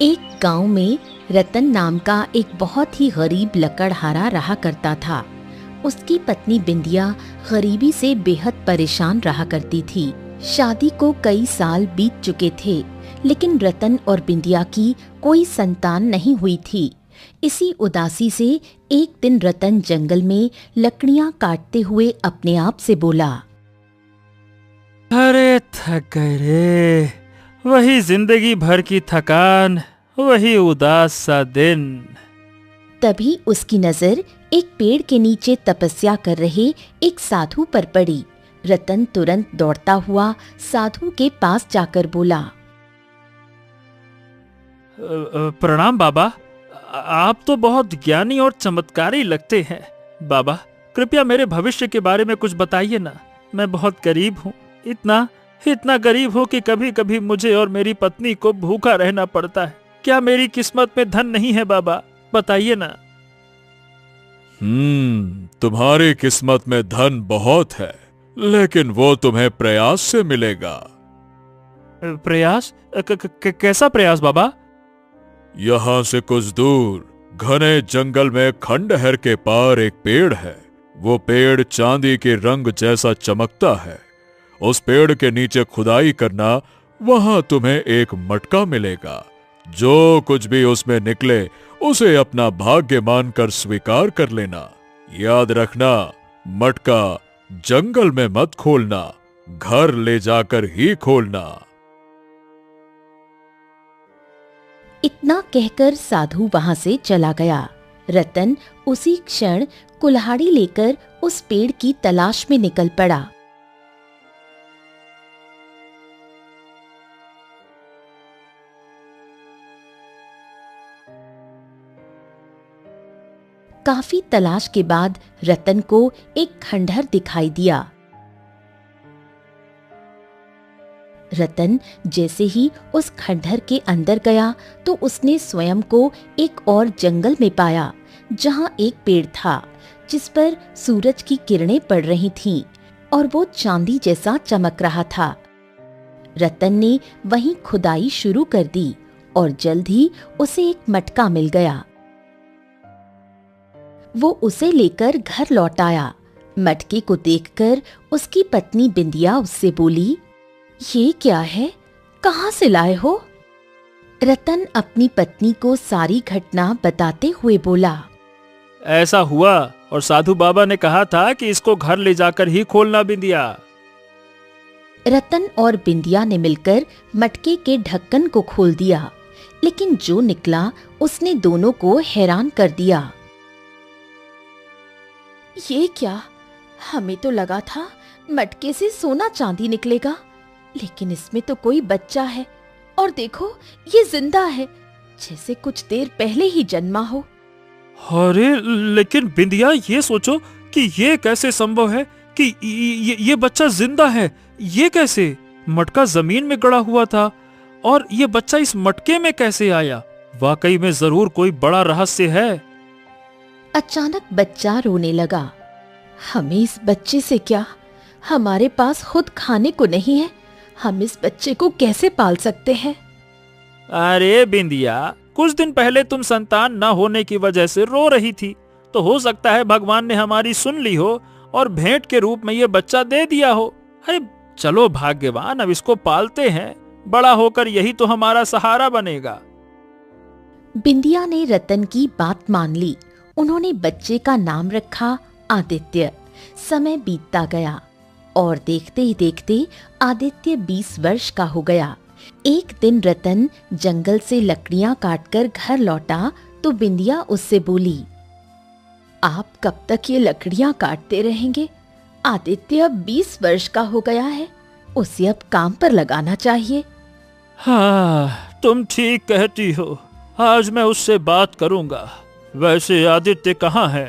एक गांव में रतन नाम का एक बहुत ही गरीब लकड़हारा रहा करता था। उसकी पत्नी बिंदिया गरीबी से बेहद परेशान रहा करती थी। शादी को कई साल बीत चुके थे, लेकिन रतन और बिंदिया की कोई संतान नहीं हुई थी। इसी उदासी से एक दिन रतन जंगल में लकड़ियां काटते हुए अपने आप से बोला, अरे थक गए रे, वही जिंदगी भर की थकान, वही उदास सा दिन। तभी उसकी नजर एक पेड़ के नीचे तपस्या कर रहे एक साधु पर पड़ी। रतन तुरंत दौड़ता हुआ साधु के पास जाकर बोला, प्रणाम बाबा, आप तो बहुत ज्ञानी और चमत्कारी लगते हैं। बाबा, कृपया मेरे भविष्य के बारे में कुछ बताइए ना। मैं बहुत गरीब हूँ, इतना गरीब हूँ कि कभी कभी मुझे और मेरी पत्नी को भूखा रहना पड़ता है। क्या मेरी किस्मत में धन नहीं है बाबा? बताइए ना। तुम्हारी किस्मत में धन बहुत है, लेकिन वो तुम्हें प्रयास से मिलेगा। प्रयास? कैसा प्रयास बाबा? यहाँ से कुछ दूर घने जंगल में खंडहर के पार एक पेड़ है। वो पेड़ चांदी के रंग जैसा चमकता है। उस पेड़ के नीचे खुदाई करना, वहां तुम्हें एक मटका मिलेगा। जो कुछ भी उसमें निकले उसे अपना भाग्य मानकर स्वीकार कर लेना। याद रखना, मटका जंगल में मत खोलना, घर ले जाकर ही खोलना। इतना कहकर साधु वहां से चला गया। रतन उसी क्षण कुल्हाड़ी लेकर उस पेड़ की तलाश में निकल पड़ा। काफी तलाश के बाद रतन को एक खंडहर दिखाई दिया। रतन जैसे ही उस खंडहर के अंदर गया तो उसने स्वयं को एक और जंगल में पाया, जहां एक पेड़ था जिस पर सूरज की किरणें पड़ रही थीं और वो चांदी जैसा चमक रहा था। रतन ने वहीं खुदाई शुरू कर दी और जल्द ही उसे एक मटका मिल गया। वो उसे लेकर घर लौट आया। मटके को देखकर उसकी पत्नी बिंदिया उससे बोली, ये क्या है? कहाँ से लाए हो? रतन अपनी पत्नी को सारी घटना बताते हुए बोला, ऐसा हुआ और साधु बाबा ने कहा था कि इसको घर ले जाकर ही खोलना बिंदिया। रतन और बिंदिया ने मिलकर मटके के ढक्कन को खोल दिया, लेकिन जो निकला उसने दोनों को हैरान कर दिया। ये क्या? हमें तो लगा था मटके से सोना चांदी निकलेगा, लेकिन इसमें तो कोई बच्चा है और देखो ये जिंदा है, जैसे कुछ देर पहले ही जन्मा हो। अरे लेकिन बिंदिया, ये सोचो कि ये कैसे संभव है कि ये बच्चा जिंदा है। ये कैसे? मटका जमीन में गड़ा हुआ था और ये बच्चा इस मटके में कैसे आया? वाकई में जरूर कोई बड़ा रहस्य है। अचानक बच्चा रोने लगा। हमें इस बच्चे से क्या? हमारे पास खुद खाने को नहीं है, हम इस बच्चे को कैसे पाल सकते हैं? अरे बिंदिया, कुछ दिन पहले तुम संतान न होने की वजह से रो रही थी, तो हो सकता है भगवान ने हमारी सुन ली हो और भेंट के रूप में ये बच्चा दे दिया हो। अरे चलो भाग्यवान, अब इसको पालते हैं, बड़ा होकर यही तो हमारा सहारा बनेगा। बिंदिया ने रतन की बात मान ली। उन्होंने बच्चे का नाम रखा आदित्य। समय बीतता गया और देखते ही देखते आदित्य 20 वर्ष का हो गया। एक दिन रतन जंगल से लकड़ियां काटकर घर लौटा तो बिंदिया उससे बोली, आप कब तक ये लकड़ियां काटते रहेंगे? आदित्य अब 20 वर्ष का हो गया है, उसे अब काम पर लगाना चाहिए। हाँ, तुम ठीक कहती हो, आज मैं उससे बात करूंगा। वैसे आदित्य कहाँ है?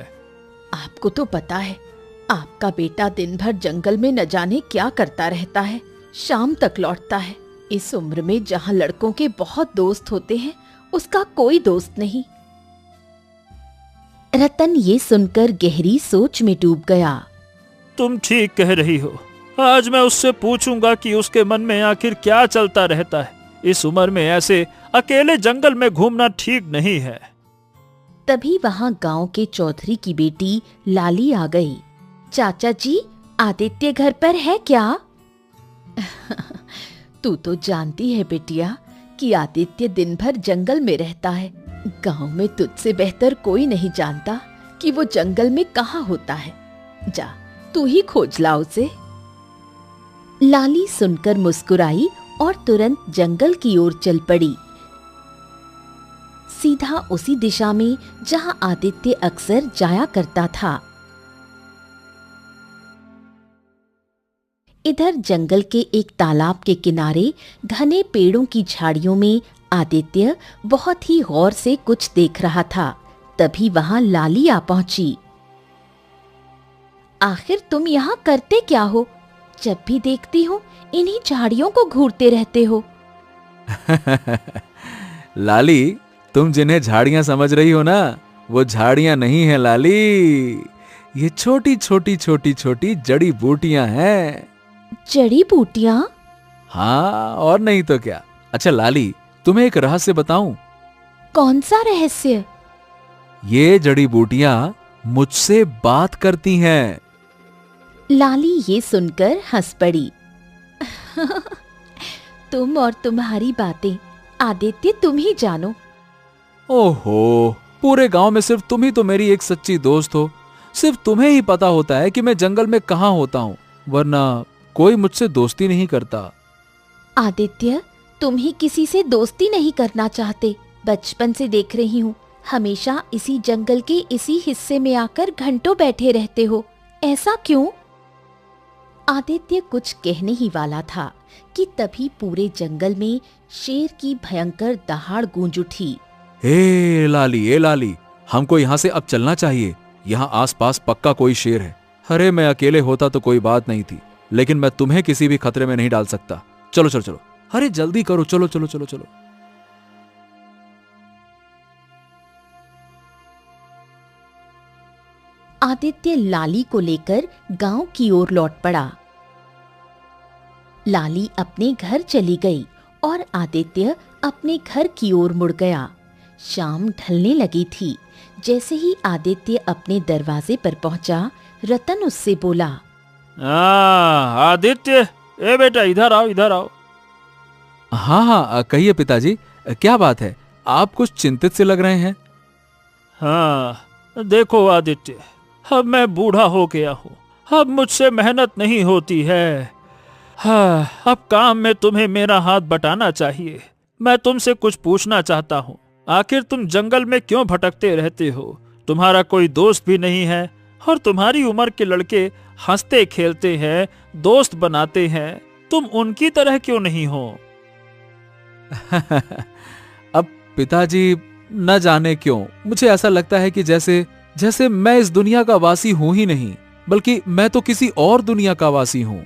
आपको तो पता है, आपका बेटा दिन भर जंगल में न जाने क्या करता रहता है, शाम तक लौटता है। इस उम्र में जहाँ लड़कों के बहुत दोस्त होते हैं, उसका कोई दोस्त नहीं। रतन ये सुनकर गहरी सोच में डूब गया। तुम ठीक कह रही हो, आज मैं उससे पूछूंगा कि उसके मन में आखिर क्या चलता रहता है। इस उम्र में ऐसे अकेले जंगल में घूमना ठीक नहीं है। तभी वहां गांव के चौधरी की बेटी लाली आ गई। चाचा जी, आदित्य घर पर है क्या? तू तो जानती है बेटिया कि आदित्य दिन भर जंगल में रहता है। गांव में तुझसे बेहतर कोई नहीं जानता कि वो जंगल में कहाँ होता है। जा, तू ही खोज ला उसे। लाली सुनकर मुस्कुराई और तुरंत जंगल की ओर चल पड़ी, सीधा उसी दिशा में जहां आदित्य अक्सर जाया करता था। इधर जंगल के एक तालाब के किनारे घने पेड़ों की झाड़ियों में आदित्य बहुत ही गौर से कुछ देख रहा था। तभी वहां लाली आ पहुंची। आखिर तुम यहाँ करते क्या हो? जब भी देखती हूँ इन्हीं झाड़ियों को घूरते रहते हो। लाली, तुम जिन्हें झाड़ियां समझ रही हो ना, वो झाड़ियां नहीं है लाली, ये छोटी छोटी छोटी छोटी जड़ी बूटियां हैं। जड़ी बूटियां? हाँ, और नहीं तो क्या। अच्छा लाली, तुम्हें एक रहस्य बताऊं? कौन सा रहस्य? ये जड़ी बूटियां मुझसे बात करती हैं। लाली ये सुनकर हंस पड़ी। तुम और तुम्हारी बातें, आदित्य तुम ही जानो। ओहो, पूरे गांव में सिर्फ तुम ही तो मेरी एक सच्ची दोस्त हो। सिर्फ तुम्हें ही पता होता है कि मैं जंगल में कहाँ होता हूँ, वरना कोई मुझसे दोस्ती नहीं करता। आदित्य, तुम ही किसी से दोस्ती नहीं करना चाहते। बचपन से देख रही हूँ, हमेशा इसी जंगल के इसी हिस्से में आकर घंटों बैठे रहते हो। ऐसा क्यों? आदित्य कुछ कहने ही वाला था कि तभी पूरे जंगल में शेर की भयंकर दहाड़ गूंज उठी। ए लाली, हमको यहाँ से अब चलना चाहिए। यहाँ आसपास पक्का कोई शेर है। अरे मैं अकेले होता तो कोई बात नहीं थी, लेकिन मैं तुम्हें किसी भी खतरे में नहीं डाल सकता। चलो चलो चलो, अरे जल्दी करो, चलो चलो चलो चलो। आदित्य लाली को लेकर गांव की ओर लौट पड़ा। लाली अपने घर चली गई और आदित्य अपने घर की ओर मुड़ गया। शाम ढलने लगी थी। जैसे ही आदित्य अपने दरवाजे पर पहुंचा, रतन उससे बोला, आदित्य, ए बेटा, इधर आओ, इधर आओ। हाँ हाँ, कहिए पिताजी, क्या बात है? आप कुछ चिंतित से लग रहे हैं। हाँ, देखो आदित्य, अब मैं बूढ़ा हो गया हूँ। अब मुझसे मेहनत नहीं होती है। हाँ, अब काम में तुम्हें मेरा हाथ बटाना चाहिए। मैं तुमसे कुछ पूछना चाहता हूँ। आखिर तुम जंगल में क्यों भटकते रहते हो? तुम्हारा कोई दोस्त भी नहीं है और तुम्हारी उम्र के लड़के हंसते खेलते हैं, दोस्त बनाते हैं। तुम उनकी तरह क्यों नहीं हो? अब पिताजी, न जाने क्यों मुझे ऐसा लगता है कि जैसे मैं इस दुनिया का वासी हूं ही नहीं, बल्कि मैं तो किसी और दुनिया का वासी हूं।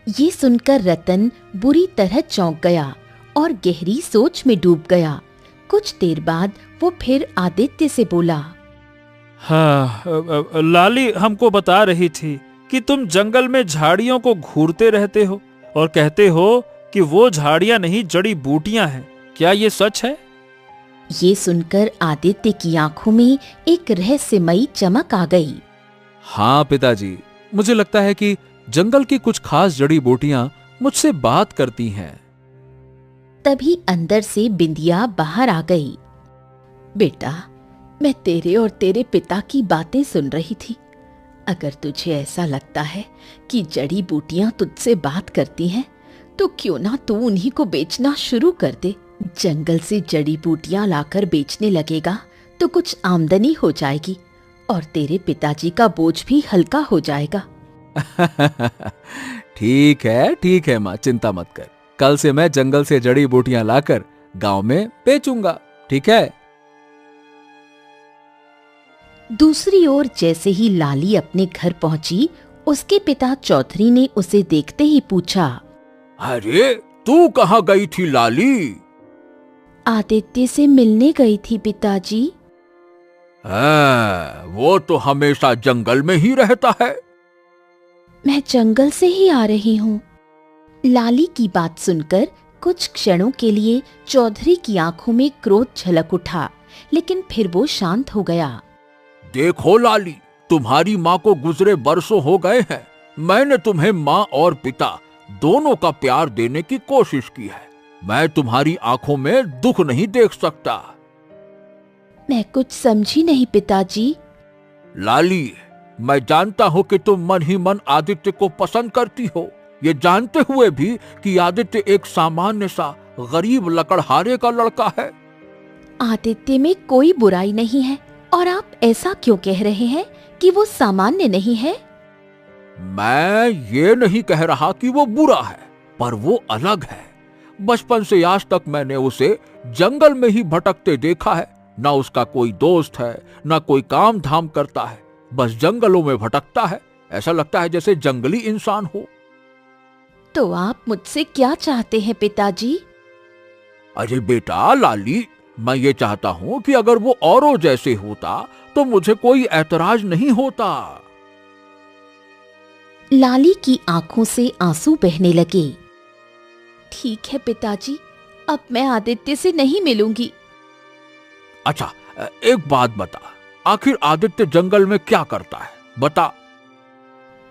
ये सुनकर रतन बुरी तरह चौंक गया और गहरी सोच में डूब गया। कुछ देर बाद वो फिर आदित्य से बोला, हाँ, लाली हमको बता रही थी कि तुम जंगल में झाड़ियों को घूरते रहते हो और कहते हो कि वो झाड़ियां नहीं, जड़ी बूटियां हैं। क्या ये सच है? ये सुनकर आदित्य की आंखों में एक रहस्यमयी चमक आ गई। हाँ पिताजी, मुझे लगता है कि जंगल की कुछ खास जड़ी बूटियां मुझसे बात करती हैं। तभी अंदर से बिंदिया बाहर आ गई। बेटा, मैं तेरे और तेरे पिता की बातें सुन रही थी। अगर तुझे ऐसा लगता है कि जड़ी बूटियां तुझसे बात करती हैं, तो क्यों ना तू उन्हीं को बेचना शुरू कर दे। जंगल से जड़ी बूटियां लाकर बेचने लगेगा तो कुछ आमदनी हो जाएगी और तेरे पिताजी का बोझ भी हल्का हो जाएगा। ठीक है माँ, चिंता मत कर। कल से मैं जंगल से जड़ी बूटियां लाकर गांव में बेचूंगा, ठीक है? दूसरी ओर जैसे ही लाली अपने घर पहुंची, उसके पिता चौधरी ने उसे देखते ही पूछा, अरे तू कहाँ गई थी लाली? आदित्य से मिलने गई थी पिताजी। वो तो हमेशा जंगल में ही रहता है। मैं जंगल से ही आ रही हूँ। लाली की बात सुनकर कुछ क्षणों के लिए चौधरी की आंखों में क्रोध झलक उठा, लेकिन फिर वो शांत हो गया। देखो लाली, तुम्हारी माँ को गुजरे बरसों हो गए हैं। मैंने तुम्हें माँ और पिता दोनों का प्यार देने की कोशिश की है। मैं तुम्हारी आंखों में दुख नहीं देख सकता। मैं कुछ समझी नहीं पिताजी। लाली, मैं जानता हूँ कि तुम मन ही मन आदित्य को पसंद करती हो, ये जानते हुए भी कि आदित्य एक सामान्य सा गरीब लकड़हारे का लड़का है। आदित्य में कोई बुराई नहीं है, और आप ऐसा क्यों कह रहे हैं कि वो सामान्य नहीं है? मैं ये नहीं कह रहा कि वो बुरा है, पर वो अलग है। बचपन से आज तक मैंने उसे जंगल में ही भटकते देखा है। ना उसका कोई दोस्त है, ना कोई काम धाम करता है, बस जंगलों में भटकता है। ऐसा लगता है जैसे जंगली इंसान हो। तो आप मुझसे क्या चाहते हैं पिताजी? अरे बेटा लाली, मैं ये चाहता हूं कि अगर वो औरों जैसे होता तो मुझे कोई ऐतराज नहीं होता। लाली की आंखों से आंसू बहने लगे। ठीक है पिताजी, अब मैं आदित्य से नहीं मिलूंगी। अच्छा, एक बात बता, आखिर आदित्य जंगल में क्या करता है, बता।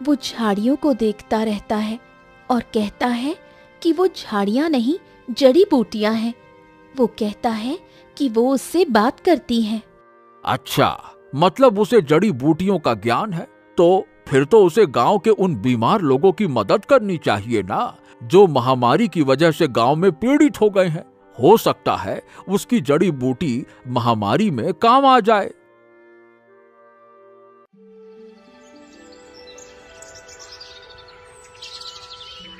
वो झाड़ियों को देखता रहता है और कहता है कि वो झाड़ियां नहीं, जड़ी बूटियां हैं। वो कहता है कि वो उससे बात करती हैं। अच्छा, मतलब उसे जड़ी बूटियों का ज्ञान है। तो फिर तो उसे गांव के उन बीमार लोगों की मदद करनी चाहिए ना, जो महामारी की वजह से गांव में पीड़ित हो गए हैं। हो सकता है उसकी जड़ी बूटी महामारी में काम आ जाए।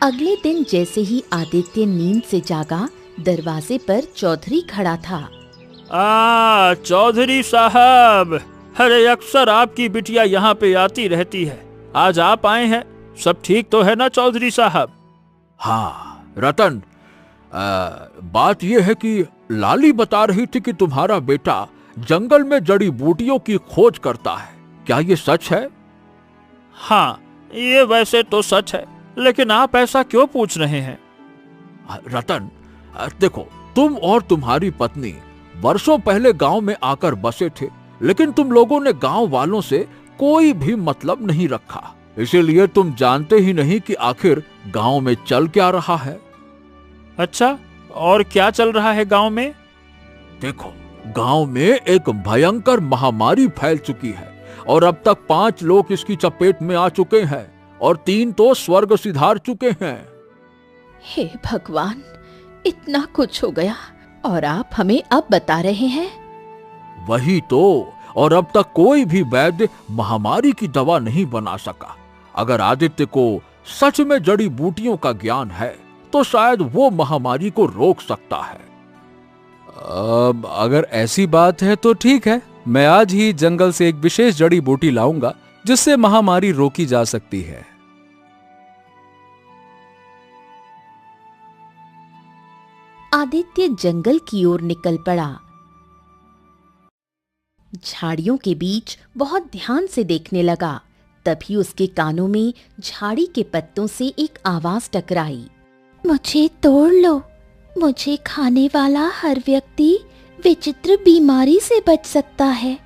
अगले दिन जैसे ही आदित्य नींद से जागा, दरवाजे पर चौधरी खड़ा था। चौधरी साहब, अरे अक्सर आपकी बिटिया यहाँ पे आती रहती है, आज आप आए हैं। सब ठीक तो है ना चौधरी साहब? हाँ रतन, बात यह है कि लाली बता रही थी कि तुम्हारा बेटा जंगल में जड़ी बूटियों की खोज करता है। क्या ये सच है? हाँ, ये वैसे तो सच है, लेकिन आप ऐसा क्यों पूछ रहे हैं? रतन, देखो, तुम और तुम्हारी पत्नी वर्षों पहले गांव में आकर बसे थे, लेकिन तुम लोगों ने गांव वालों से कोई भी मतलब नहीं रखा। इसीलिए तुम जानते ही नहीं कि आखिर गांव में चल क्या रहा है। अच्छा, और क्या चल रहा है गांव में? देखो, गांव में एक भयंकर महामारी फैल चुकी है और अब तक 5 लोग इसकी चपेट में आ चुके हैं और 3 तो स्वर्ग सिधार चुके हैं। हे भगवान, इतना कुछ हो गया और आप हमें अब बता रहे हैं? वही तो, और अब तक कोई भी वैद्य महामारी की दवा नहीं बना सका। अगर आदित्य को सच में जड़ी बूटियों का ज्ञान है तो शायद वो महामारी को रोक सकता है। अब अगर ऐसी बात है तो ठीक है, मैं आज ही जंगल से एक विशेष जड़ी बूटी लाऊंगा जिससे महामारी रोकी जा सकती है। आदित्य जंगल की ओर निकल पड़ा। झाड़ियों के बीच बहुत ध्यान से देखने लगा। तभी उसके कानों में झाड़ी के पत्तों से एक आवाज टकराई। मुझे तोड़ लो, मुझे खाने वाला हर व्यक्ति विचित्र बीमारी से बच सकता है।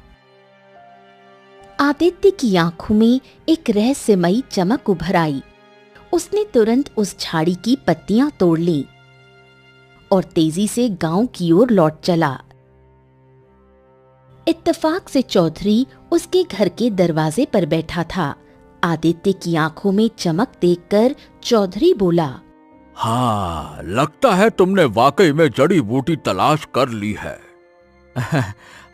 आदित्य की आंखों में एक रहस्यमयी चमक उभर आई। उसने तुरंत उस झाड़ी की पत्तियां तोड़ ली और तेजी से गांव की ओर लौट चला। इत्तेफाक से चौधरी उसके घर के दरवाजे पर बैठा था। आदित्य की आंखों में चमक देखकर चौधरी बोला, हाँ, लगता है तुमने वाकई में जड़ी बूटी तलाश कर ली है।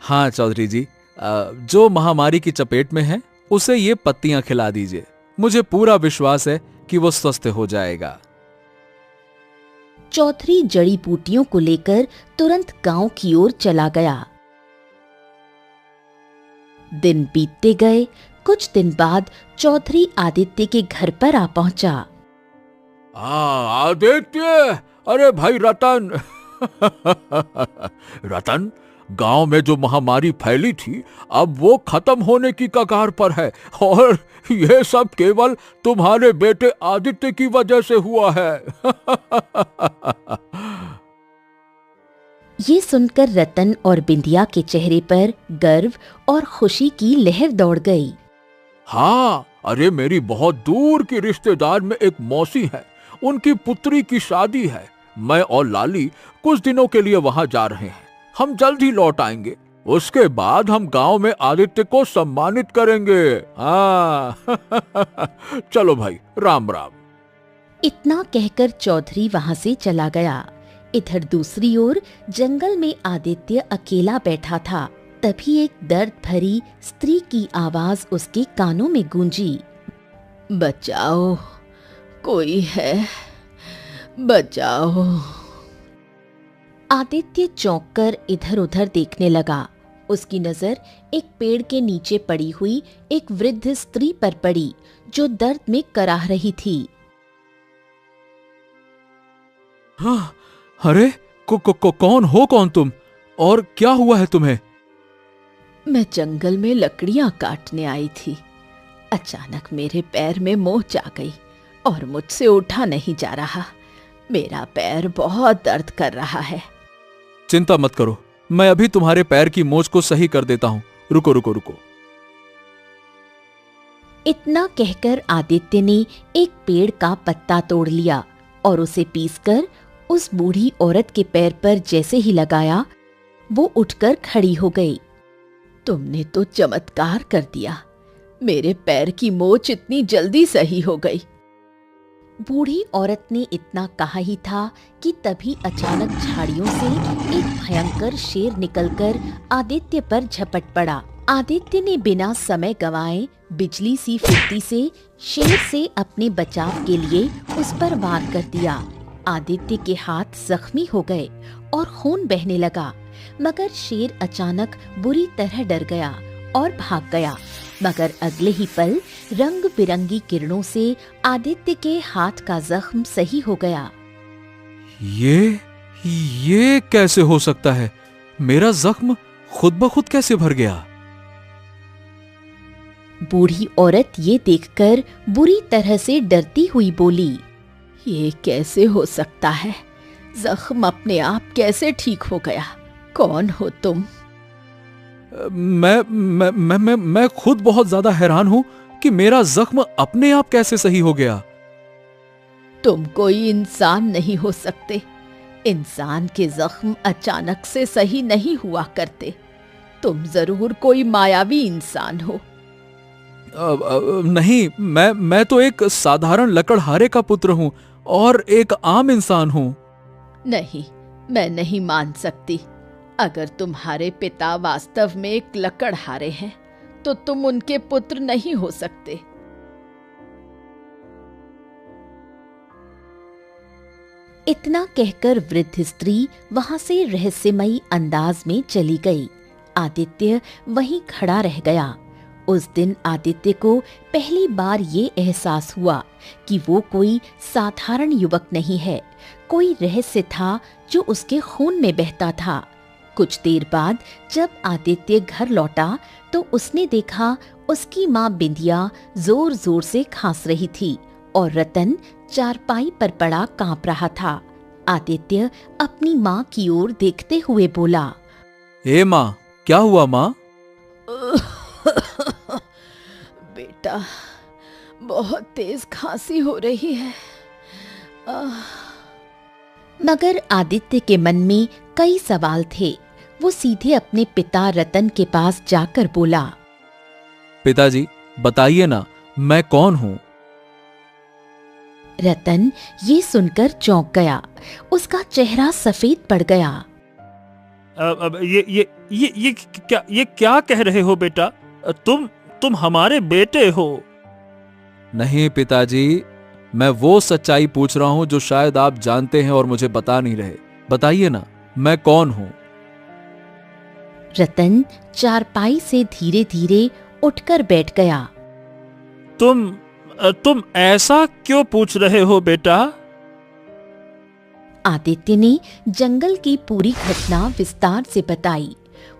हाँ चौधरी जी, जो महामारी की चपेट में है उसे ये पत्तियां खिला दीजिए। मुझे पूरा विश्वास है कि वो स्वस्थ हो जाएगा। चौधरी जड़ी बूटियों को लेकर तुरंत गांव की ओर चला गया। दिन बीतते गए। कुछ दिन बाद चौधरी आदित्य के घर पर आ पहुंचा। आदित्य, अरे भाई रतन। रतन, गांव में जो महामारी फैली थी अब वो खत्म होने की कगार पर है और ये सब केवल तुम्हारे बेटे आदित्य की वजह से हुआ है। ये सुनकर रतन और बिंदिया के चेहरे पर गर्व और खुशी की लहर दौड़ गई। हाँ, अरे मेरी बहुत दूर की रिश्तेदार में एक मौसी है, उनकी पुत्री की शादी है। मैं और लाली कुछ दिनों के लिए वहां जा रहे हैं। हम जल्द ही लौट आएंगे। उसके बाद हम गांव में आदित्य को सम्मानित करेंगे। हाँ चलो भाई, राम राम। इतना कहकर चौधरी वहां से चला गया। इधर दूसरी ओर जंगल में आदित्य अकेला बैठा था। तभी एक दर्द भरी स्त्री की आवाज उसके कानों में गूंजी। बचाओ, कोई है, बचाओ। आदित्य चौंककर इधर उधर देखने लगा। उसकी नजर एक पेड़ के नीचे पड़ी हुई एक वृद्ध स्त्री पर पड़ी, जो दर्द में कराह रही थी। हाँ, अरे कौन हो तुम, और क्या हुआ है तुम्हें? मैं जंगल में लकड़ियां काटने आई थी। अचानक मेरे पैर में मोच आ गई और मुझसे उठा नहीं जा रहा। मेरा पैर बहुत दर्द कर रहा है। चिंता मत करो, मैं अभी तुम्हारे पैर की मोच को सही कर देता हूँ। रुको रुको रुको। इतना कहकर आदित्य ने एक पेड़ का पत्ता तोड़ लिया और उसे पीसकर उस बूढ़ी औरत के पैर पर जैसे ही लगाया, वो उठकर खड़ी हो गई। तुमने तो चमत्कार कर दिया। मेरे पैर की मोच इतनी जल्दी सही हो गई। बूढ़ी औरत ने इतना कहा ही था कि तभी अचानक झाड़ियों से एक भयंकर शेर निकलकर आदित्य पर झपट पड़ा। आदित्य ने बिना समय गंवाए बिजली सी फुर्ती से शेर से अपने बचाव के लिए उस पर वार कर दिया। आदित्य के हाथ जख्मी हो गए और खून बहने लगा, मगर शेर अचानक बुरी तरह डर गया और भाग गया। मगर अगले ही पल रंग बिरंगी किरणों से आदित्य के हाथ का जख्म सही हो गया। ये कैसे हो सकता है? मेरा जख्म खुद ब खुद कैसे भर गया? बूढ़ी औरत ये देखकर बुरी तरह से डरती हुई बोली, ये कैसे हो सकता है? जख्म अपने आप कैसे ठीक हो गया? कौन हो तुम? मैं खुद बहुत ज्यादा हैरान हूं कि मेरा जख्म अपने आप कैसे सही हो गया। तुम कोई इंसान नहीं हो सकते। इंसान के जख्म अचानक से सही नहीं हुआ करते। तुम जरूर कोई मायावी इंसान हो। नहीं, मैं तो एक साधारण लकड़हारे का पुत्र हूं और एक आम इंसान हूं। नहीं, मैं नहीं मान सकती। अगर तुम्हारे पिता वास्तव में एक लकड़हारे हैं, तो तुम उनके पुत्र नहीं हो सकते। इतना कहकर वृद्ध स्त्री वहां से रहस्यमयी अंदाज में चली गई। आदित्य वहीं खड़ा रह गया। उस दिन आदित्य को पहली बार ये एहसास हुआ कि वो कोई साधारण युवक नहीं है। कोई रहस्य था जो उसके खून में बहता था। कुछ देर बाद जब आदित्य घर लौटा तो उसने देखा उसकी माँ बिंदिया जोर जोर से खांस रही थी और रतन चारपाई पर पड़ा कांप रहा था। आदित्य अपनी माँ की ओर देखते हुए बोला, ए माँ, क्या हुआ माँ? बेटा, बहुत तेज खांसी हो रही है। मगर आदित्य के मन में कई सवाल थे। वो सीधे अपने पिता रतन के पास जाकर बोला, पिताजी बताइए ना, मैं कौन हूँ? रतन ये सुनकर चौंक गया। उसका चेहरा सफेद पड़ गया। अब ये क्या कह रहे हो बेटा? तुम हमारे बेटे हो। नहीं पिताजी, मैं वो सच्चाई पूछ रहा हूं जो शायद आप जानते हैं और मुझे बता नहीं रहे। बताइए ना, मैं कौन हूं? रतन चारपाई से धीरे धीरे उठकर बैठ गया। तुम ऐसा क्यों पूछ रहे हो बेटा? आदित्य ने जंगल की पूरी घटना विस्तार से बताई।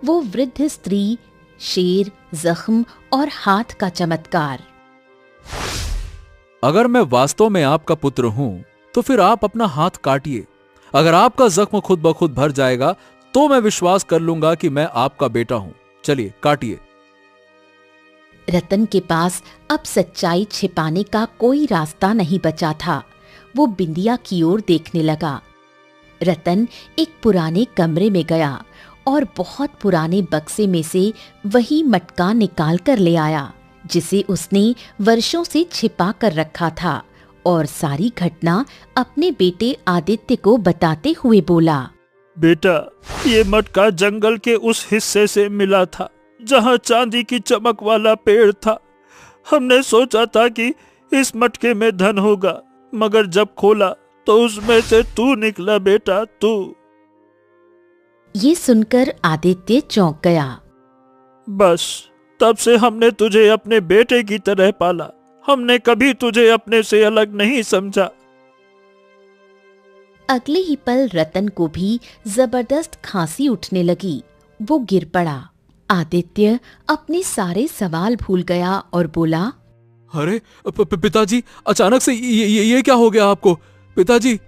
वो वृद्ध स्त्री, शेर, जख्म और हाथ का चमत्कार। अगर मैं वास्तव में आपका पुत्र हूं तो फिर आप अपना हाथ काटिए। अगर आपका जख्म खुद ब खुद भर जाएगा तो मैं विश्वास कर लूंगा कि मैं आपका बेटा हूं। चलिए काटिए। रतन के पास अब सच्चाई छिपाने का कोई रास्ता नहीं बचा था। वो बिंदिया की ओर देखने लगा। रतन एक पुराने कमरे में गया और बहुत पुराने बक्से में से वही मटका निकाल कर ले आया जिसे उसने वर्षों से छिपा कर रखा था, और सारी घटना अपने बेटे आदित्य को बताते हुए बोला। बेटा, ये मटका जंगल के उस हिस्से से मिला था जहाँ चांदी की चमक वाला पेड़ था। हमने सोचा था कि इस मटके में धन होगा, मगर जब खोला तो उसमें से तू निकला बेटा, तू। ये सुनकर आदित्य चौंक गया। बस तब से हमने तुझे अपने बेटे की तरह पाला। हमने कभी तुझे अपने से अलग नहीं समझा। अगले ही पल रतन को भी जबरदस्त खांसी उठने लगी। वो गिर पड़ा। आदित्य अपने सारे सवाल भूल गया और बोला, अरे पिताजी, अचानक से ये क्या हो गया आपको पिताजी?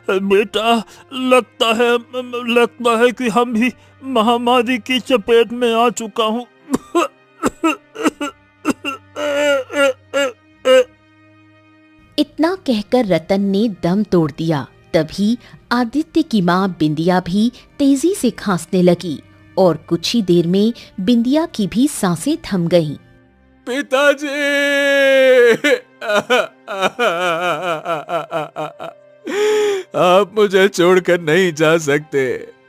बेटा, लगता है कि हम भी महामारी की चपेट में आ चुका हूँ। इतना कहकर रतन ने दम तोड़ दिया। तभी आदित्य की माँ बिंदिया भी तेजी से खांसने लगी और कुछ ही देर में बिंदिया की भी सांसें थम गईं। पिताजी, आप मुझे छोड़कर नहीं जा सकते।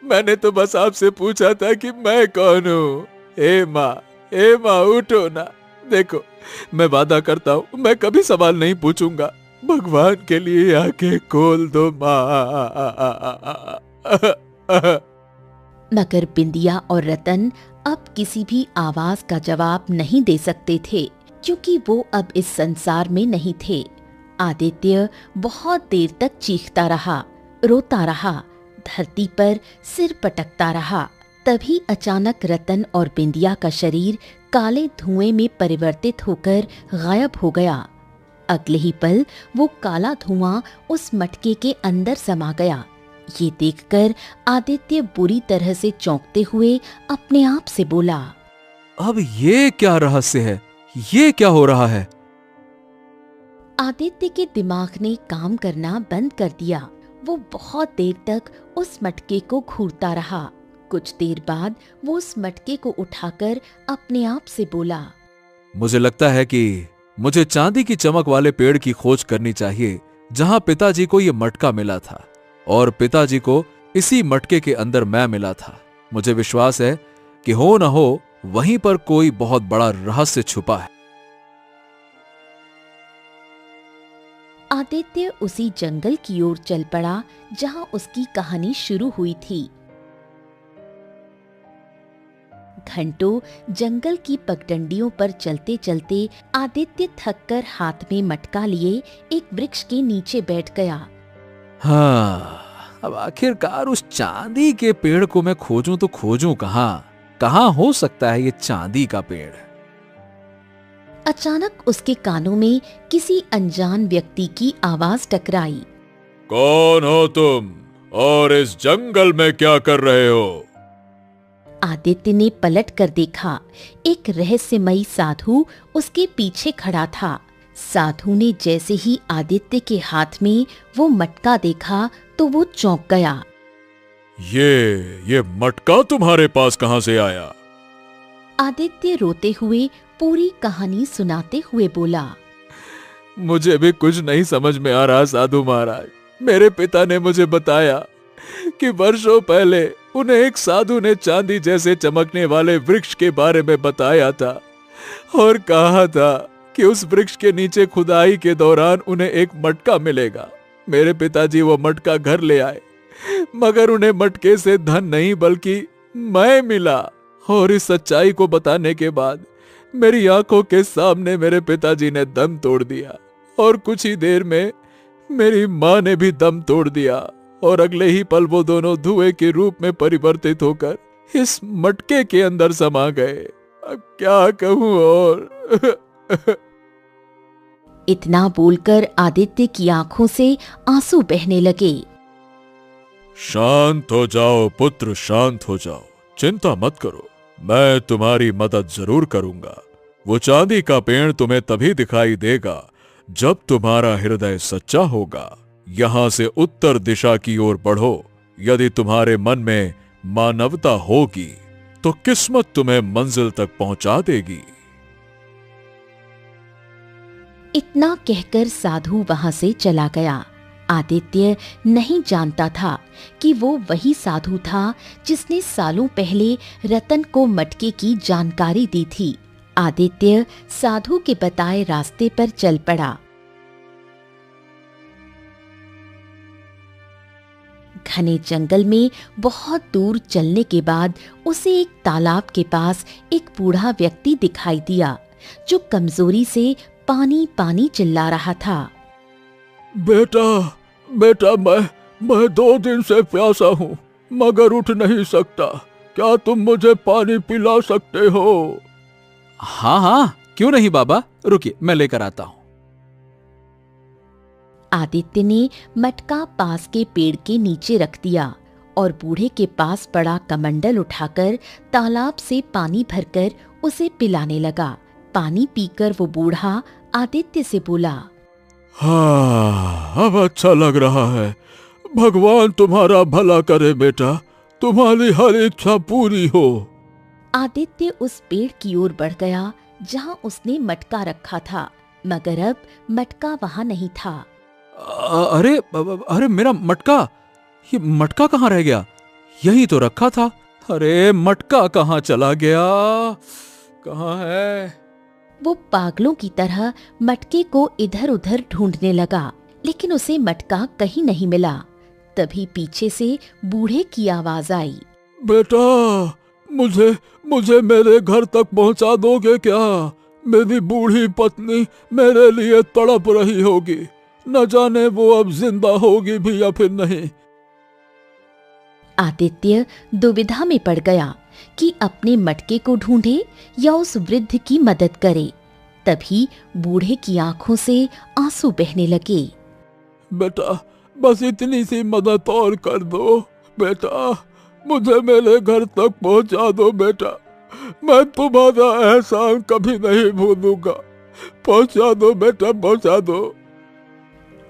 मैंने तो बस आपसे पूछा था कि मैं कौन हूँ। हे माँ, उठो ना। देखो, मैं वादा करता हूँ मैं कभी सवाल नहीं पूछूंगा। भगवान के लिए आंखें खोल दो माँ। मगर बिंदिया और रतन अब किसी भी आवाज का जवाब नहीं दे सकते थे, क्योंकि वो अब इस संसार में नहीं थे। आदित्य बहुत देर तक चीखता रहा, रोता रहा, धरती पर सिर पटकता रहा। तभी अचानक रतन और बिंदिया का शरीर काले धुएं में परिवर्तित होकर गायब हो गया। अगले ही पल वो काला धुआं उस मटके के अंदर समा गया। ये देखकर आदित्य बुरी तरह से चौंकते हुए अपने आप से बोला, अब ये क्या रहस्य है? ये क्या हो रहा है? आदित्य के दिमाग ने काम करना बंद कर दिया। वो बहुत देर तक उस मटके को घूरता रहा। कुछ देर बाद वो उस मटके को उठाकर अपने आप से बोला, मुझे लगता है कि मुझे चांदी की चमक वाले पेड़ की खोज करनी चाहिए जहां पिताजी को यह मटका मिला था, और पिताजी को इसी मटके के अंदर मैं मिला था। मुझे विश्वास है कि हो न हो वहीं पर कोई बहुत बड़ा रहस्य छुपा है। आदित्य उसी जंगल की ओर चल पड़ा जहां उसकी कहानी शुरू हुई थी। घंटों जंगल की पगडंडियों पर चलते चलते आदित्य थककर हाथ में मटका लिए एक वृक्ष के नीचे बैठ गया। हाँ, अब आखिरकार उस चांदी के पेड़ को मैं खोजूं तो खोजूं कहां हो सकता है ये चांदी का पेड़? अचानक उसके कानों में किसी अनजान व्यक्ति की आवाज टकराई। कौन हो तुम और इस जंगल में क्या कर रहे हो? आदित्य ने पलट कर देखा। एक रहस्यमयी साधु उसके पीछे खड़ा था। साधु ने जैसे ही आदित्य के हाथ में वो मटका देखा तो वो चौंक गया। ये मटका तुम्हारे पास कहां से आया? आदित्य रोते हुए पूरी कहानी सुनाते हुए बोला, मुझे भी कुछ नहीं समझ में आ रहा साधु महाराज। मेरे पिता ने मुझे बताया कि वर्षों पहले उन्हें एक साधु ने चांदी जैसे चमकने वाले वृक्ष के बारे में बताया था और कहा था कि उस वृक्ष के नीचे खुदाई के दौरान उन्हें एक मटका मिलेगा। मेरे पिताजी वो मटका घर ले आए, मगर उन्हें मटके से धन नहीं बल्कि मैं मिला। और इस सच्चाई को बताने के बाद मेरी आंखों के सामने मेरे पिताजी ने दम तोड़ दिया, और कुछ ही देर में मेरी माँ ने भी दम तोड़ दिया, और अगले ही पल वो दोनों धुएं के रूप में परिवर्तित होकर इस मटके के अंदर समा गए। अब क्या कहूं और इतना बोलकर आदित्य की आंखों से आंसू बहने लगे। शांत हो जाओ पुत्र, शांत हो जाओ, चिंता मत करो, मैं तुम्हारी मदद जरूर करूंगा। वो चांदी का पेड़ तुम्हें तभी दिखाई देगा जब तुम्हारा हृदय सच्चा होगा। यहां से उत्तर दिशा की ओर बढ़ो। यदि तुम्हारे मन में मानवता होगी तो किस्मत तुम्हें मंजिल तक पहुंचा देगी। इतना कहकर साधु वहां से चला गया। आदित्य नहीं जानता था कि वो वही साधु था जिसने सालों पहले रतन को मटके की जानकारी दी थी। आदित्य साधु के बताए रास्ते पर चल पड़ा। घने जंगल में बहुत दूर चलने के बाद उसे एक तालाब के पास एक बूढ़ा व्यक्ति दिखाई दिया जो कमजोरी से पानी पानी चिल्ला रहा था। बेटा बेटा, मैं 2 दिन से प्यासा हूँ मगर उठ नहीं सकता। क्या तुम मुझे पानी पिला सकते हो? हाँ हाँ, क्यों नहीं बाबा, रुकिए मैं लेकर आता हूं। आदित्य ने मटका पास के पेड़ के नीचे रख दिया और बूढ़े के पास पड़ा कमंडल उठाकर तालाब से पानी भरकर उसे पिलाने लगा। पानी पीकर वो बूढ़ा आदित्य से बोला, हाँ, अब अच्छा लग रहा है। भगवान तुम्हारा भला करे बेटा, तुम्हारी हर इच्छा पूरी हो। आदित्य उस पेड़ की ओर बढ़ गया जहां उसने मटका रखा था, मगर अब मटका वहां नहीं था। अरे अरे, मेरा मटका, ये मटका कहाँ रह गया? यहीं तो रखा था। अरे मटका कहाँ चला गया? कहाँ है? वो पागलों की तरह मटके को इधर उधर ढूंढने लगा, लेकिन उसे मटका कहीं नहीं मिला। तभी पीछे से बूढ़े की आवाज आई, बेटा, मुझे मेरे घर तक पहुंचा दोगे क्या? मेरी बूढ़ी पत्नी मेरे लिए तड़प रही होगी, न जाने वो अब जिंदा होगी भी या फिर नहीं। आदित्य दुविधा में पड़ गया कि अपने मटके को ढूंढे या उस वृद्ध की मदद करे। तभी बूढ़े की आंखों से आंसू बहने लगे। बेटा, बस इतनी सी मदद और कर दो बेटा, मुझे मेरे घर तक पहुंचा दो बेटा, मैं तुम्हारा एहसान कभी नहीं भूलूंगा। पहुंचा दो बेटा, पहुंचा दो।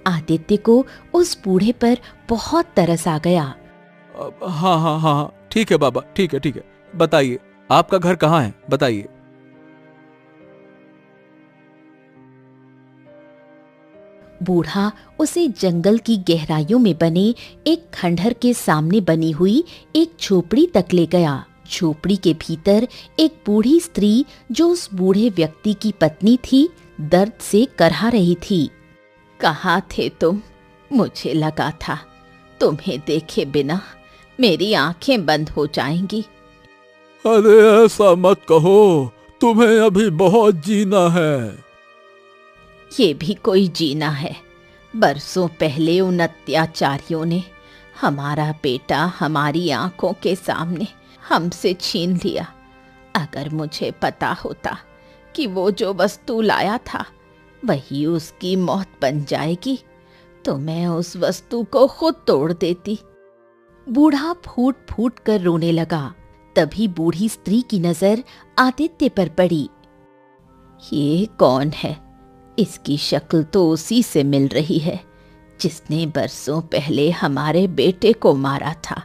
आदित्य को उस बूढ़े पर बहुत तरस आ गया। हाँ हाँ हाँ, ठीक है बाबा, ठीक है, बताइए आपका घर कहाँ है, बताइए। बूढ़ा उसे जंगल की गहराइयों में बने एक खंडहर के सामने बनी हुई एक झोपड़ी तक ले गया। झोपड़ी के भीतर एक बूढ़ी स्त्री जो उस बूढ़े व्यक्ति की पत्नी थी, दर्द से करहा रही थी। कहाँ थे तुम? मुझे लगा था तुम्हें देखे बिना मेरी आंखें बंद हो जाएंगी। अरे ऐसा मत कहो, तुम्हें अभी बहुत जीना है। ये भी कोई जीना है? बरसों पहले उन अत्याचारियों ने हमारा बेटा हमारी आंखों के सामने हमसे छीन लिया। अगर मुझे पता होता कि वो जो वस्तु लाया था वही उसकी मौत बन जाएगी तो मैं उस वस्तु को खुद तोड़ देती। बूढ़ा फूट फूट कर रोने लगा। तभी बूढ़ी स्त्री की नजर आदित्य पर पड़ी। ये कौन है? इसकी शक्ल तो उसी से मिल रही है जिसने बरसों पहले हमारे बेटे को मारा था।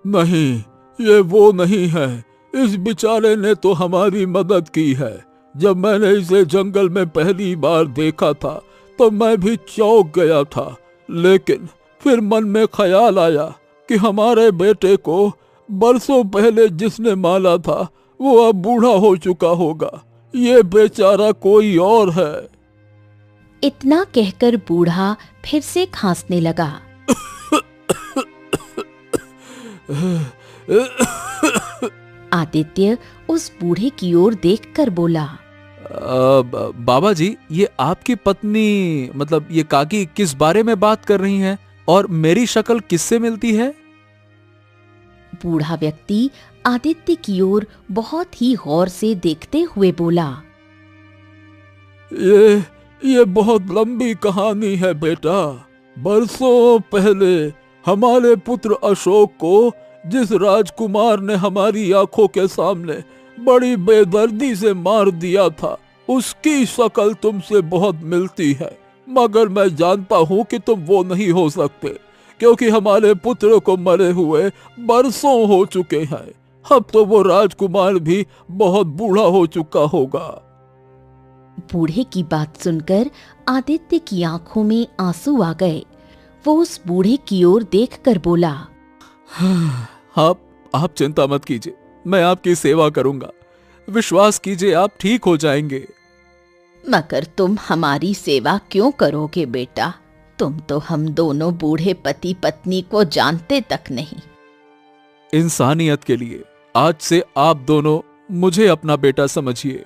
नहीं, ये वो नहीं है। इस बेचारे ने तो हमारी मदद की है। जब मैंने इसे जंगल में पहली बार देखा था तो मैं भी चौंक गया था, लेकिन फिर मन में ख्याल आया कि हमारे बेटे को बरसों पहले जिसने मारा था वो अब बूढ़ा हो चुका होगा। ये बेचारा कोई और है। इतना कहकर बूढ़ा फिर से खांसने लगा। आदित्य उस बूढ़े की ओर देखकर बोला, बाबा जी, ये आपकी पत्नी, मतलब ये काकी किस बारे में बात कर रही हैं और मेरी शक्ल किससे मिलती है? बूढ़ा व्यक्ति आदित्य की ओर बहुत ही गौर से देखते हुए बोला, ये बहुत लंबी कहानी है बेटा। बरसों पहले हमारे पुत्र अशोक को जिस राजकुमार ने हमारी आंखों के सामने बड़ी बेदर्दी से मार दिया था, उसकी शक्ल तुमसे बहुत मिलती है, मगर मैं जानता हूँ कि तुम वो नहीं हो सकते, क्योंकि हमारे पुत्र को मरे हुए बरसों हो चुके हैं। अब तो वो राजकुमार भी बहुत बूढ़ा हो चुका होगा। बूढ़े की बात सुनकर आदित्य की आंखों में आंसू आ गए। वो उस बूढ़े की ओर देखकर बोला, आप चिंता मत कीजिए, मैं आपकी सेवा करूंगा। विश्वास कीजिए, आप ठीक हो जाएंगे। मगर तुम हमारी सेवा क्यों करोगे बेटा? तुम तो हम दोनों बूढ़े पति पत्नी को जानते तक नहीं। इंसानियत के लिए आज से आप दोनों मुझे अपना बेटा समझिए।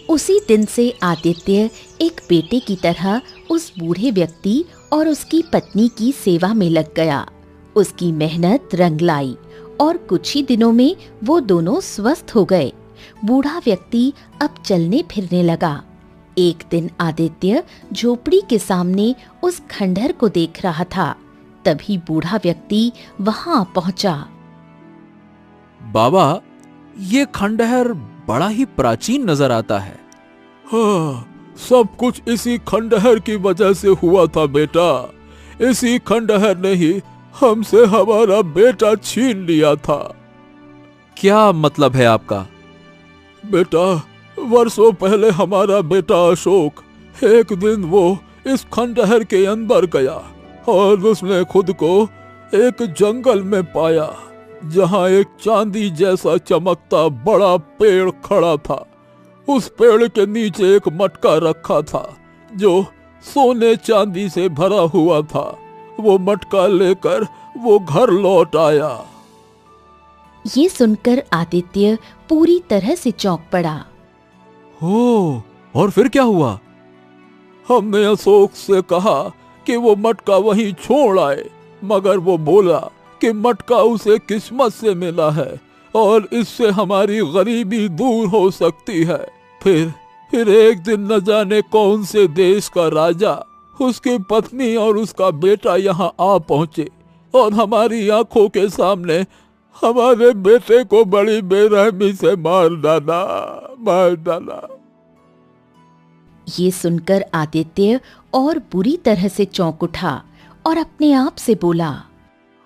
उसी दिन से आदित्य एक बेटे की तरह उस बूढ़े व्यक्ति और उसकी पत्नी की सेवा में लग गया। उसकी मेहनत रंग लाई और कुछ ही दिनों में वो दोनों स्वस्थ हो गए। बूढ़ा व्यक्ति अब चलने फिरने लगा। एक दिन आदित्य झोपड़ी के सामने उस खंडहर को देख रहा था। तभी बूढ़ा व्यक्ति वहां पहुंचा। बाबा, ये खंडहर बड़ा ही प्राचीन नजर आता है। हाँ, सब कुछ इसी खंडहर की वजह से हुआ था बेटा। इसी खंडहर ने ही हमसे हमारा बेटा छीन लिया था। क्या मतलब है आपका? बेटा, वर्षों पहले हमारा बेटा अशोक, एक दिन वो इस खंडहर के अंदर गया और उसने खुद को एक जंगल में पाया, जहां एक चांदी जैसा चमकता बड़ा पेड़ खड़ा था। उस पेड़ के नीचे एक मटका रखा था जो सोने चांदी से भरा हुआ था। वो मटका लेकर वो घर लौट आया। ये सुनकर आदित्य पूरी तरह से चौंक पड़ा। हो, और फिर क्या हुआ? हमने अशोक से कहा कि वो मटका वहीं छोड़ आए, मगर वो बोला कि मटका उसे किस्मत से मिला है और इससे हमारी गरीबी दूर हो सकती है। फिर एक दिन न जाने कौन से देश का राजा, उसकी पत्नी और उसका बेटा यहाँ आ पहुंचे और हमारी आंखों के सामने हमारे बेटे को बड़ी बेरहमी से मार डाला। ये सुनकर आदित्य और बुरी तरह से चौंक उठा और अपने आप से बोला,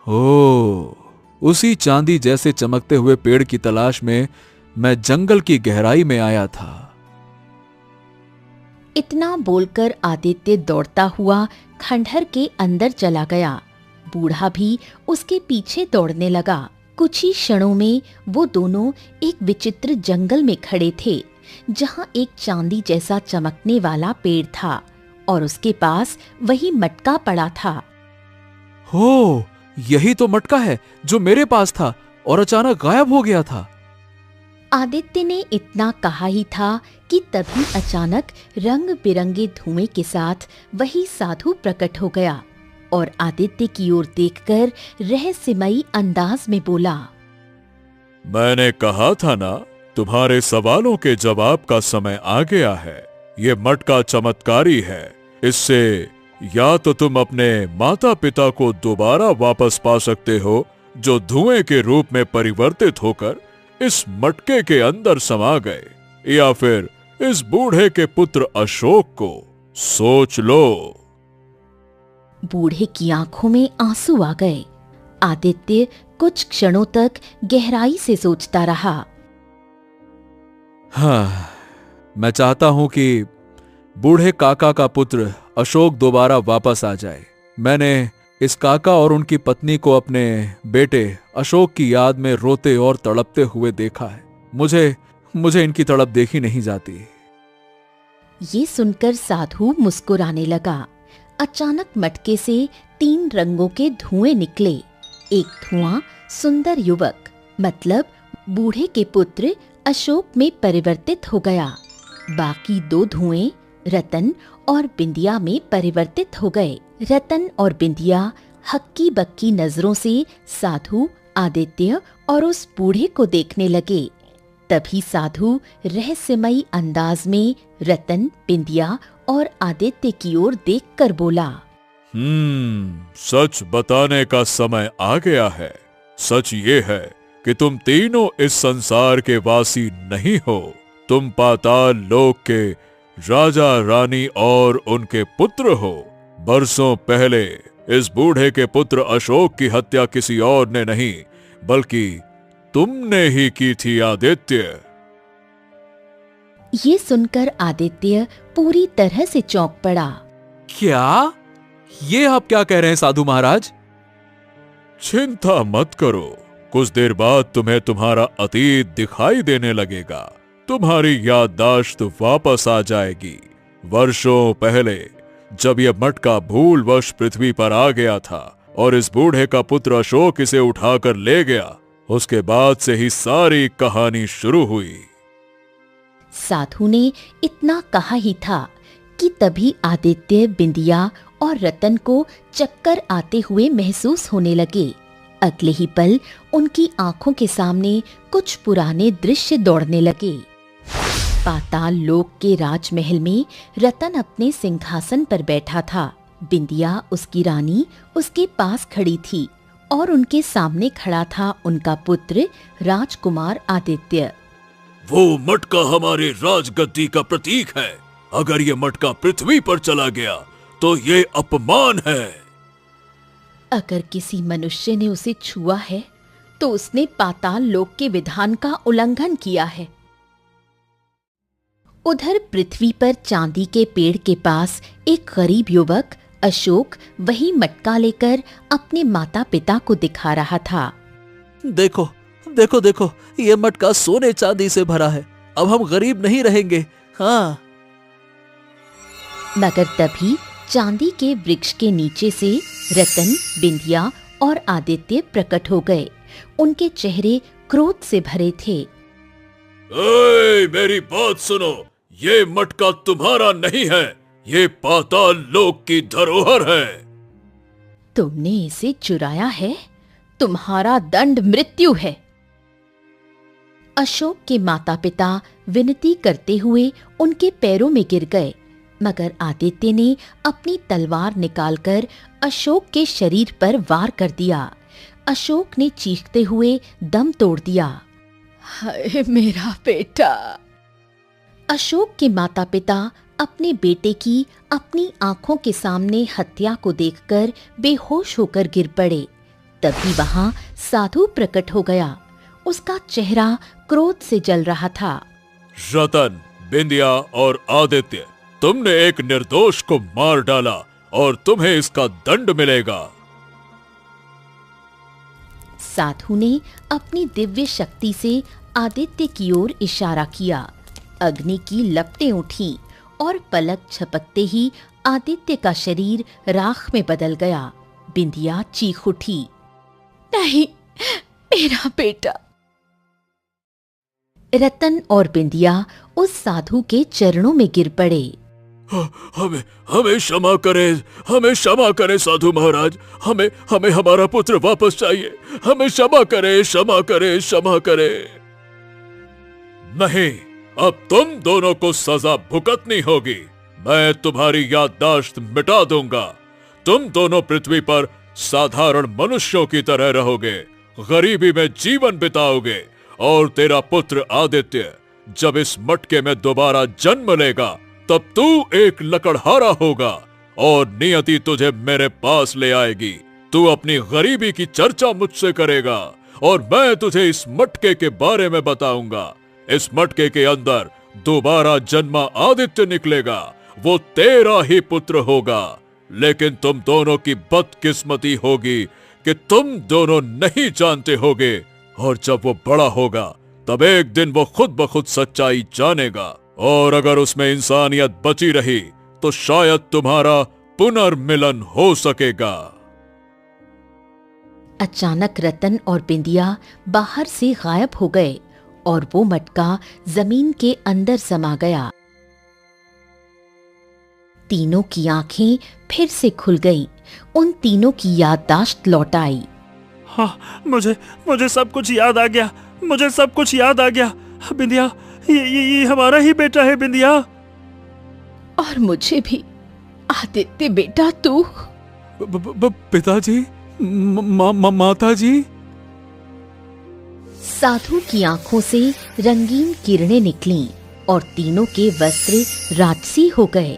ओ, उसी चांदी जैसे चमकते हुए पेड़ की तलाश में मैं जंगल की गहराई में आया था। इतना बोलकर आदित्य दौड़ता हुआ खंडहर के अंदर चला गया। बूढ़ा भी उसके पीछे दौड़ने लगा। कुछ ही क्षणों में वो दोनों एक विचित्र जंगल में खड़े थे, जहां एक चांदी जैसा चमकने वाला पेड़ था और उसके पास वही मटका पड़ा था। हो, यही तो मटका है जो मेरे पास था और अचानक गायब हो गया था। आदित्य ने इतना कहा ही था कि तभी अचानक रंग बिरंगे धुएं के साथ वही साधु प्रकट हो गया और आदित्य की ओर देखकर रहस्यमयी अंदाज में बोला, मैंने कहा था ना, तुम्हारे सवालों के जवाब का समय आ गया है। ये मटका चमत्कारी है। इससे या तो तुम अपने माता पिता को दोबारा वापस पा सकते हो, जो धुएं के रूप में परिवर्तित होकर इस मटके के अंदर समा गए, या फिर इस बूढ़े के पुत्र अशोक को। सोच लो। बूढ़े की आंखों में आंसू आ गए। आदित्य कुछ क्षणों तक गहराई से सोचता रहा। हाँ, मैं चाहता हूं कि बूढ़े काका का पुत्र अशोक दोबारा वापस आ जाए। मैंने इस काका और उनकी पत्नी को अपने बेटे अशोक की याद में रोते और तड़पते हुए देखा है। मुझे इनकी तड़प देखी नहीं जाती। ये सुनकर साधु मुस्कुराने लगा। अचानक मटके से 3 रंगों के धुएं निकले। एक धुआं सुंदर युवक मतलब बूढ़े के पुत्र अशोक में परिवर्तित हो गया। बाकी 2 धुएं रतन और बिंदिया में परिवर्तित हो गए। रतन और बिंदिया हक्की बक्की नजरों से साधु आदित्य और उस बूढ़े को देखने लगे। तभी साधु रहस्यमयी अंदाज में रतन, बिंदिया और आदित्य की ओर देखकर बोला, सच बताने का समय आ गया है। सच ये है कि तुम तीनों इस संसार के वासी नहीं हो। तुम पाताल लोक के राजा, रानी और उनके पुत्र हो। बरसों पहले इस बूढ़े के पुत्र अशोक की हत्या किसी और ने नहीं बल्कि तुमने ही की थी आदित्य। ये सुनकर आदित्य पूरी तरह से चौंक पड़ा। क्या? ये आप क्या कह रहे हैं साधु महाराज? चिंता मत करो, कुछ देर बाद तुम्हें तुम्हारा अतीत दिखाई देने लगेगा। तुम्हारी याददाश्त वापस आ जाएगी। वर्षों पहले जब यह मटका भूलवश पृथ्वी पर आ गया था और इस बूढ़े का पुत्र अशोक इसे उठाकर ले गया, उसके बाद से ही सारी कहानी शुरू हुई। साधु ने इतना कहा ही था कि तभी आदित्य, बिंदिया और रतन को चक्कर आते हुए महसूस होने लगे। अगले ही पल उनकी आंखों के सामने कुछ पुराने दृश्य दौड़ने लगे। पाताल लोक के राजमहल में रतन अपने सिंहासन पर बैठा था। बिंदिया, उसकी रानी, उसके पास खड़ी थी और उनके सामने खड़ा था उनका पुत्र राजकुमार आदित्य। वो मटका हमारे राजगद्दी का प्रतीक है। अगर ये मटका पृथ्वी पर चला गया तो ये अपमान है। अगर किसी मनुष्य ने उसे छुआ है तो उसने पाताल लोक के विधान का उल्लंघन किया है। उधर पृथ्वी पर चांदी के पेड़ के पास एक गरीब युवक अशोक वही मटका लेकर अपने माता पिता को दिखा रहा था। देखो देखो देखो, ये मटका सोने चांदी से भरा है। अब हम गरीब नहीं रहेंगे। हाँ। मगर तभी चांदी के वृक्ष के नीचे से रतन, बिंदिया और आदित्य प्रकट हो गए। उनके चेहरे क्रोध से भरे थे। मेरी बात सुनो, ये मटका तुम्हारा नहीं है, ये पाताल लोक की धरोहर है। तुमने इसे चुराया है, तुम्हारा दंड मृत्यु है। अशोक के माता पिता विनती करते हुए उनके पैरों में गिर गए, मगर आदित्य ने अपनी तलवार निकालकर अशोक के शरीर पर वार कर दिया। अशोक ने चीखते हुए दम तोड़ दिया। हाय मेरा बेटा। अशोक के माता पिता अपने बेटे की अपनी आंखों के सामने हत्या को देखकर बेहोश होकर गिर पड़े। तभी वहां साधु प्रकट हो गया। उसका चेहरा क्रोध से जल रहा था। रतन, बिंदिया और आदित्य, तुमने एक निर्दोष को मार डाला और तुम्हें इसका दंड मिलेगा। साधु ने अपनी दिव्य शक्ति से आदित्य की ओर इशारा किया। अग्नि की लपटें उठी और पलक झपकते ही आदित्य का शरीर राख में बदल गया। बिंदिया चीख उठी, नहीं, मेरा बेटा। रतन और बिंदिया उस साधु के चरणों में गिर पड़े। हमें हमें क्षमा करें, हमें क्षमा करें साधु महाराज। हमें हमें हमारा पुत्र वापस चाहिए। हमें क्षमा करें, क्षमा करें, क्षमा करें। नहीं, अब तुम दोनों को सजा भुगतनी होगी। मैं तुम्हारी याददाश्त मिटा दूंगा। तुम दोनों पृथ्वी पर साधारण मनुष्यों की तरह रहोगे, गरीबी में जीवन बिताओगे और तेरा पुत्र आदित्य जब इस मटके में दोबारा जन्म लेगा तब तू एक लकड़हारा होगा और नियति तुझे मेरे पास ले आएगी। तू अपनी गरीबी की चर्चा मुझसे करेगा और मैं तुझे इस मटके के बारे में बताऊंगा। इस मटके के अंदर दोबारा जन्मा आदित्य निकलेगा। वो तेरा ही पुत्र होगा। लेकिन तुम दोनों की बदकिस्मती होगी कि तुम दोनों नहीं जानते होगे, और जब वो बड़ा होगा तब एक दिन वो खुद ब खुद सच्चाई जानेगा। और अगर उसमें इंसानियत बची रही तो शायद तुम्हारा पुनर्मिलन हो सकेगा। अचानक रतन और बिंदिया बाहर से गायब हो गए और वो मटका जमीन के अंदर समा गया। तीनों की आंखें फिर से खुल गईं। उन तीनों की याददाश्त लौट आई। हाँ, मुझे सब कुछ याद आ गया, मुझे सब कुछ याद आ गया। बिंदिया, ये हमारा ही बेटा है बिंदिया। और मुझे भी। आदित्य बेटा तू। पिताजी, माताजी। साधु की आंखों से रंगीन किरणें निकलीं और तीनों के वस्त्र राजसी हो गए।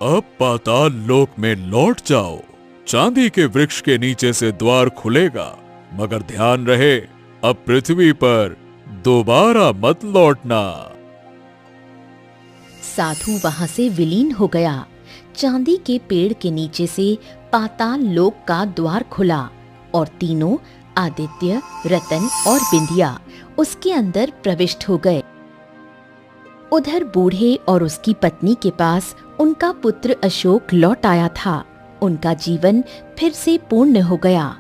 अब पाताल लोक में लौट जाओ। चांदी के वृक्ष के नीचे से द्वार खुलेगा, मगर ध्यान रहे अब पृथ्वी पर दोबारा मत लौटना। साधु वहां से विलीन हो गया। चांदी के पेड़ के नीचे से पाताल लोक का द्वार खुला और तीनों, आदित्य, रतन और बिंदिया, उसके अंदर प्रविष्ट हो गए। उधर बूढ़े और उसकी पत्नी के पास उनका पुत्र अशोक लौट आया था। उनका जीवन फिर से पूर्ण हो गया।